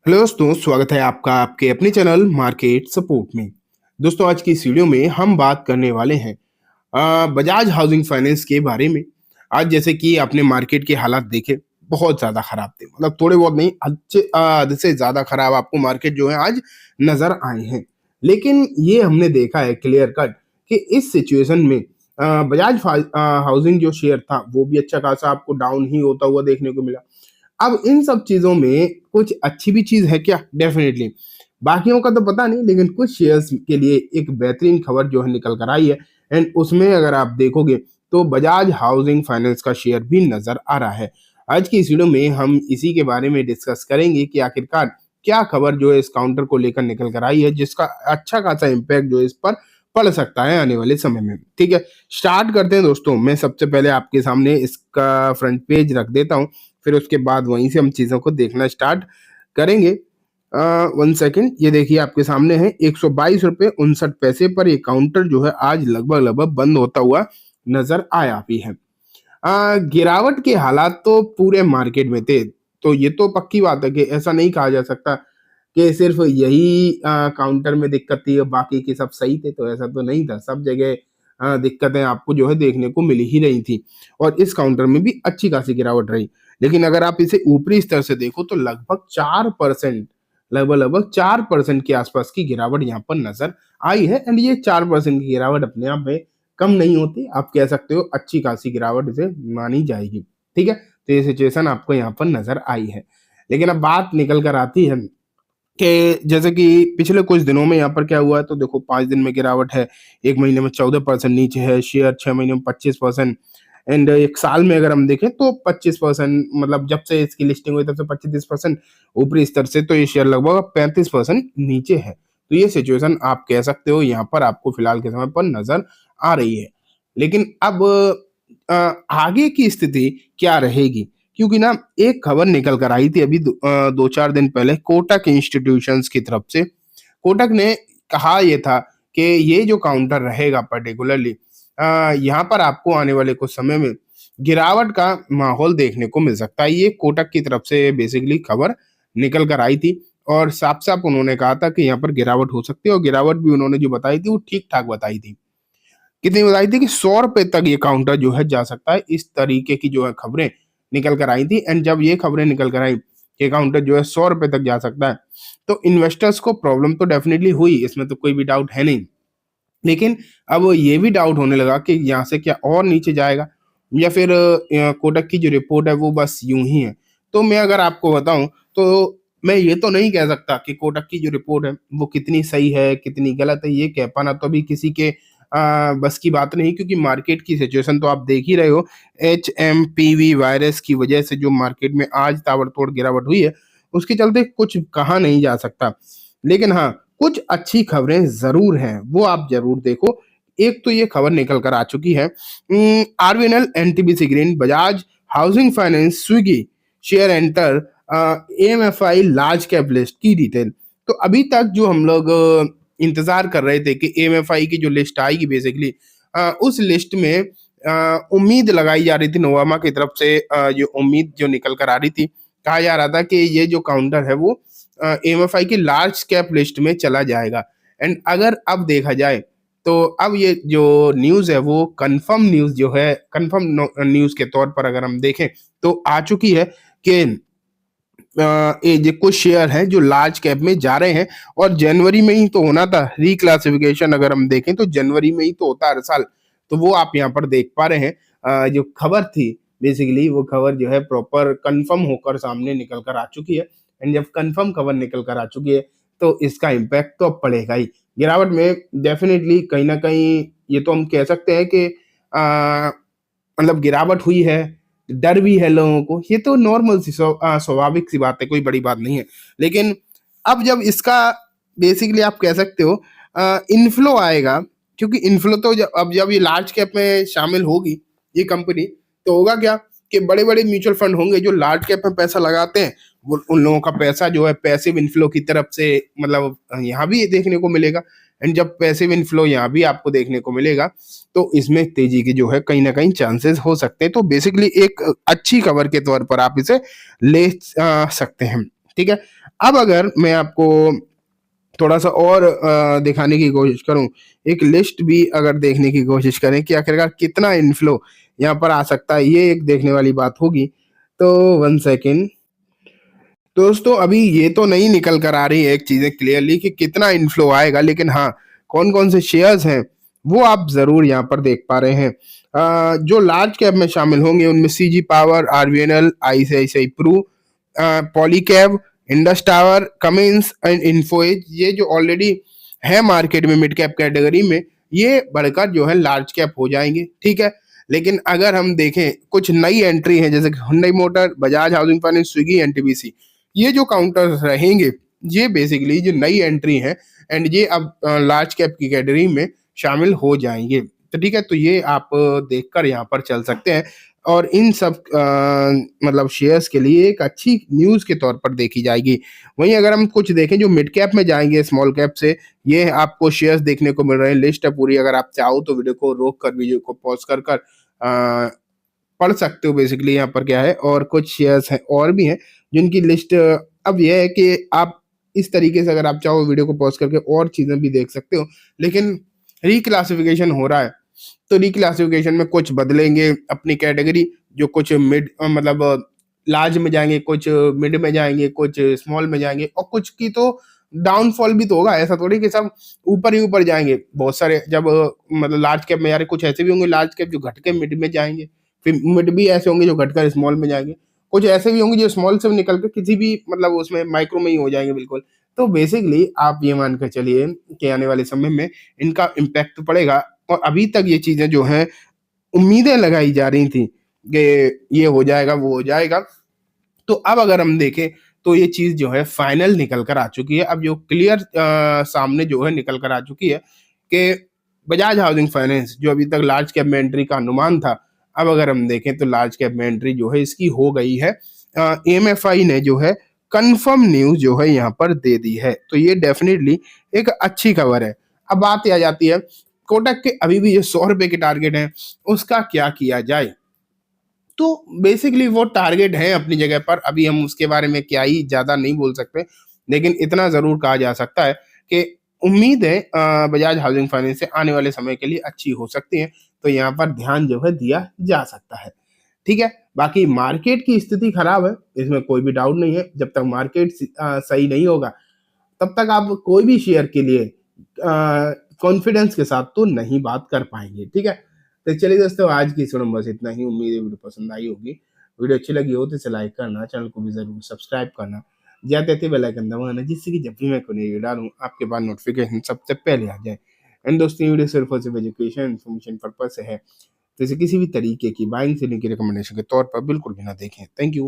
Hello दोस्तों, स्वागत है आपका आपके अपने चैनल मार्केट सपोर्ट में। दोस्तों, आज की इस वीडियो में हम बात करने वाले हैं बजाज हाउसिंग फाइनेंस के बारे में। आज जैसे कि आपने मार्केट के हालात देखे, बहुत ज़्यादा खराब थे। मतलब थोड़े बहुत नहीं, हद से ज़्यादा खराब आपको मार्केट जो है आज नज़र आए हैं। लेकिन ये हमने देखा है क्लियर कट कि इस सिचुएशन में बजाज हाउसिंग जो शेयर था वो भी अच्छा खासा आपको डाउन ही होता हुआ देखने को मिला। अब इन सब चीजों में कुछ अच्छी भी चीज है क्या? डेफिनेटली। बाकियों का तो पता नहीं, लेकिन कुछ शेयर्स के लिए एक बेहतरीन खबर जो है निकल कर आई है। एंड उसमें अगर आप देखोगे तो बजाज हाउसिंग फाइनेंस का शेयर भी नजर आ रहा है। आज की इस वीडियो में हम इसी के बारे में डिस्कस करेंगे कि आखिरकार क्या खबर जो है इस काउंटर को लेकर निकल कर आई है, जिसका अच्छा खासा इम्पैक्ट जो है इस पर पड़ सकता है आने वाले समय में। ठीक है, स्टार्ट करते हैं दोस्तों। मैं सबसे पहले आपके सामने इसका फ्रंट पेज रख देता हूँ, फिर उसके बाद वहीं से हम चीज़ों को देखना स्टार्ट करेंगे। 1 सेकेंड, ये देखिए आपके सामने है 122 रुपये 59 पैसे पर ये काउंटर जो है आज लगभग लगभग बंद होता हुआ नजर आया भी है। गिरावट के हालात तो पूरे मार्केट में थे, तो ये तो पक्की बात है कि ऐसा नहीं कहा जा सकता कि सिर्फ यही काउंटर में दिक्कत थी और बाकी के सब सही थे। तो ऐसा तो नहीं था, सब जगह दिक्कतें आपको जो है देखने को मिल ही रही थी और इस काउंटर में भी अच्छी खासी गिरावट रही। लेकिन अगर आप इसे ऊपरी स्तर से देखो तो लगभग लगभग 4% के आसपास की गिरावट यहाँ पर नजर आई है। एंड ये 4% की गिरावट अपने आप में कम नहीं होती, आप कह सकते हो अच्छी खासी गिरावट इसे मानी जाएगी। ठीक है, तो ये सिचुएशन आपको यहाँ पर नजर आई है। लेकिन अब बात निकल कर आती है कि जैसे कि पिछले कुछ दिनों में यहाँ पर क्या हुआ है, तो देखो 5 दिन में गिरावट है, 1 महीने में 14% नीचे है शेयर, 6 महीने में 25%। एंड 1 साल में अगर हम देखें तो 25%, मतलब जब से इसकी लिस्टिंग हुई तब से 25-30% ऊपरी स्तर से, तो ये शेयर लगभग 35% नीचे है। तो ये सिचुएशन आप कह सकते हो यहाँ पर आपको फिलहाल के समय पर नजर आ रही है। लेकिन अब आगे की स्थिति क्या रहेगी? क्योंकि ना एक खबर निकल कर आई थी अभी 2-4 दिन पहले कोटक इंस्टीट्यूशंस की तरफ से। कोटक ने कहा ये था कि ये जो काउंटर रहेगा पर्टिकुलरली यहाँ पर आपको आने वाले कुछ समय में गिरावट का माहौल देखने को मिल सकता है। ये कोटक की तरफ से बेसिकली खबर निकल कर आई थी और साफ-साफ उन्होंने कहा था कि यहाँ पर गिरावट हो सकती है और गिरावट भी उन्होंने जो बताई थी वो ठीक-ठाक बताई थी। कितनी बताई थी कि 100 रुपए तक ये काउंटर जो है जा सकता है। इस तरीके की जो है खबरें निकल कर आई थी। एंड जब ये खबरें निकल कर आई कि काउंटर जो है 100 रुपए तक जा सकता है, तो इन्वेस्टर्स को प्रॉब्लम तो डेफिनेटली हुई, इसमें तो कोई भी डाउट है नहीं। लेकिन अब ये भी डाउट होने लगा कि यहाँ से क्या और नीचे जाएगा या फिर कोटक की जो रिपोर्ट है वो बस यूं ही है। तो मैं अगर आपको बताऊं तो मैं ये तो नहीं कह सकता कि कोटक की जो रिपोर्ट है वो कितनी सही है कितनी गलत है। ये कह पाना तो अभी किसी के बस की बात नहीं, क्योंकि मार्केट की सिचुएशन तो आप देख ही रहे हो। HMPV वायरस की वजह से जो मार्केट में आज ताबड़तोड़ गिरावट हुई है, उसके चलते कुछ कहा नहीं जा सकता। लेकिन हाँ, कुछ अच्छी खबरें ज़रूर हैं, वो आप ज़रूर देखो। एक तो ये खबर निकल कर आ चुकी है, RVNL NTPC green Bajaj housing finance Swiggy share enter AMFI large cap list की डिटेल। तो अभी तक जो हम लोग इंतजार कर रहे थे कि एएमएफआई की जो लिस्ट आएगी बेसिकली, उस लिस्ट में उम्मीद लगाई जा रही थी नोवामा की तरफ से, ये उम्मीद जो निकल कर आ रही थी, कहा जा रहा था कि ये जो काउंटर है वो एमएफआई की लार्ज कैप लिस्ट में चला जाएगा। एंड अगर अब देखा जाए तो अब ये जो न्यूज़ है वो कंफर्म न्यूज़ जो है, कंफर्म न्यूज़ के तौर पर अगर हम देखें तो आ चुकी है कि ये जो कुछ शेयर हैं जो लार्ज कैप में जा रहे हैं। और जनवरी में ही तो होना था रिक्लासिफिकेशन, अगर हम देखें तो जनवरी में ही तो होता है हर साल। तो वो आप यहाँ पर देख पा रहे हैं, जो खबर थी बेसिकली वो खबर जो है प्रॉपर कंफर्म होकर सामने निकल कर आ चुकी है। एंड जब कंफर्म खबर निकल कर आ चुकी है तो इसका इम्पैक्ट तो अब पड़ेगा ही। गिरावट में डेफिनेटली कहीं ना कहीं ये तो हम कह सकते हैं कि मतलब गिरावट हुई है, डर भी है लोगों को, ये तो नॉर्मल सी स्वाभाविक सी बात है, कोई बड़ी बात नहीं है। लेकिन अब जब इसका बेसिकली आप कह सकते हो इन्फ्लो आएगा, क्योंकि इन्फ्लो तो अब जब ये लार्ज कैप में शामिल होगी ये कंपनी, तो होगा क्या कि बड़े बड़े म्यूचुअल फंड होंगे जो लार्ज कैप में पैसा लगाते हैं, वो उन लोगों का पैसा जो है पैसिव इन्फ्लो की तरफ से मतलब यहाँ भी देखने को मिलेगा। एंड जब पैसिव इन्फ्लो यहाँ भी आपको देखने को मिलेगा तो इसमें तेजी की जो है कहीं ना कहीं चांसेस हो सकते हैं। तो बेसिकली एक अच्छी खबर के तौर पर आप इसे ले सकते हैं। ठीक है। अब अगर मैं आपको थोड़ा सा और दिखाने की कोशिश करूं, एक लिस्ट भी अगर देखने की कोशिश करें कि आखिरकार कितना इनफ्लो यहाँ पर आ सकता है, ये एक देखने वाली बात होगी। तो 1 सेकेंड दोस्तों, अभी ये तो नहीं निकल कर आ रही है एक चीजें क्लियरली कि कितना इनफ्लो आएगा, लेकिन हाँ, कौन कौन से शेयर्स हैं वो आप जरूर यहाँ पर देख पा रहे हैं। जो लार्ज कैप में शामिल होंगे उनमें CG power, RBNL, ICICI Pru, Polycab, Indus tower, Cummins and Info Edge, ये जो ऑलरेडी है मार्केट में मिड कैप कैटेगरी में, ये बढ़कर जो है लार्ज कैप हो जाएंगे। ठीक है। लेकिन अगर हम देखें कुछ नई एंट्री है जैसे Hyundai motor, Bajaj housing finance, Swiggy, NTPC, ये जो काउंटर्स रहेंगे ये बेसिकली जो नई एंट्री है एंड ये अब लार्ज कैप की कैटेगरी में शामिल हो जाएंगे। तो ठीक है, तो ये आप देखकर यहाँ पर चल सकते हैं और इन सब मतलब शेयर्स के लिए एक अच्छी न्यूज़ के तौर पर देखी जाएगी। वहीं अगर हम कुछ देखें जो मिड कैप में जाएंगे स्मॉल कैप से, ये आपको शेयर्स देखने को मिल रहे हैं। लिस्ट है पूरी, अगर आप चाहो तो वीडियो को रोक कर, वीडियो को पॉज कर कर पढ़ सकते हो बेसिकली यहाँ पर क्या है। और कुछ शेयर्स हैं और भी हैं जिनकी लिस्ट अब यह है कि आप इस तरीके से अगर आप चाहो वीडियो को पॉज करके और चीज़ें भी देख सकते हो, लेकिन रिक्लासिफिकेशन हो रहा है तो रिक्लासिफिकेशन में कुछ बदलेंगे अपनी कैटेगरी, जो कुछ मिड मतलब लार्ज में जाएंगे, कुछ मिड में जाएंगे, कुछ स्मॉल में जाएंगे, और कुछ की तो डाउनफॉल भी तो होगा। ऐसा थोड़ी कि सब ऊपर ही ऊपर जाएंगे। बहुत सारे जब मतलब लार्ज कैप में जा रहे, कुछ ऐसे भी होंगे लार्ज कैप जो घट के मिड में जाएंगे, फिर मिड भी ऐसे होंगे जो घटकर स्मॉल में जाएंगे, कुछ ऐसे भी होंगे जो स्मॉल से निकल के किसी भी मतलब उसमें माइक्रो में ही हो जाएंगे बिल्कुल। तो बेसिकली आप ये मान कर चलिए कि आने वाले समय में इनका इम्पैक्ट तो पड़ेगा। और अभी तक ये चीजें जो हैं उम्मीदें लगाई जा रही थी कि ये हो जाएगा वो हो जाएगा, तो अब अगर हम देखें तो ये चीज जो है फाइनल निकल कर आ चुकी है। अब जो क्लियर सामने जो है निकल कर आ चुकी है कि बजाज हाउसिंग फाइनेंस जो अभी तक लार्ज कैप में एंट्री का अनुमान था, अब अगर हम देखें तो लार्ज कैप में एंट्री जो है इसकी हो गई है। एमएफआई ने जो है कंफर्म न्यूज जो है यहाँ पर दे दी है, तो ये डेफिनेटली एक अच्छी खबर है। अब बात आ जाती है कोटक के अभी भी जो 100 रुपए के टारगेट है उसका क्या किया जाए। तो बेसिकली वो टारगेट है अपनी जगह पर, अभी हम उसके बारे में क्या ही ज्यादा नहीं बोल सकते, लेकिन इतना जरूर कहा जा सकता है कि उम्मीद है बजाज हाउसिंग फाइनेंस से आने वाले समय के लिए अच्छी हो सकती है। तो यहाँ पर ध्यान जो है दिया जा सकता है। ठीक है। बाकी मार्केट की स्थिति खराब है, इसमें कोई भी डाउट नहीं है। जब तक मार्केट सही नहीं होगा तब तक आप कोई भी शेयर के लिए कॉन्फिडेंस के साथ तो नहीं बात कर पाएंगे। ठीक है। तो चलिए दोस्तों, आज की इस वीडियो में बस इतना ही। उम्मीद है वीडियो पसंद आई होगी। वीडियो अच्छी लगी हो तो इसे लाइक करना, चैनल को भी जरूर सब्सक्राइब करना, जाते थे बेल आइकन दबाना, जिससे कि जब भी मैं कोई वीडियो डालूं आपके पास नोटिफिकेशन सबसे पहले आ जाए। एंड दोस्तों, ये वीडियो सिर्फ और सिर्फ एजुकेशन इन्फॉर्मेशन पर्पज से है, तो इसे किसी भी तरीके की बाइंग सेलिंग की रिकमेंडेशन के तौर पर बिल्कुल भी ना देखें। Thank you.